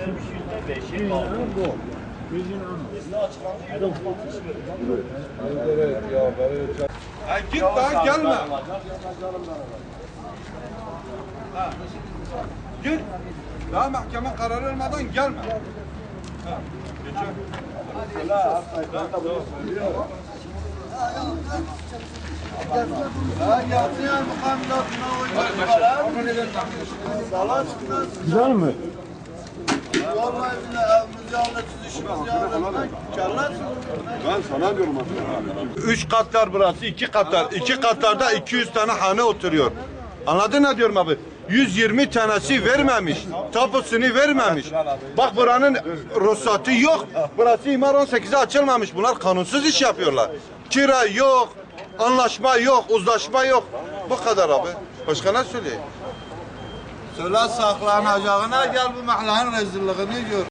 vermiş %5'i kaldı. İzni açıklandı. Git daha gelme. Git. Daha mahkeme kararı almadan gelme. Güzel mi? Vallahi evimizi yanında çizişimiz yanında. Ben sana diyorum aslında. 3 katlar burası, 2 katlar. 2 katlarda 200 tane hane oturuyor. Anladın ne diyorum abi? 120 tanesi vermemiş. Tapusunu vermemiş. Bak buranın ruhsatı yok. Burası imar 18'e açılmamış. Bunlar kanunsuz iş yapıyorlar. Kira yok. Anlaşma yok. Uzlaşma yok. Bu kadar abi. Başka ne söyleyeyim? Söyle saklanacağına gel bu mahallenin rezilliğini gör.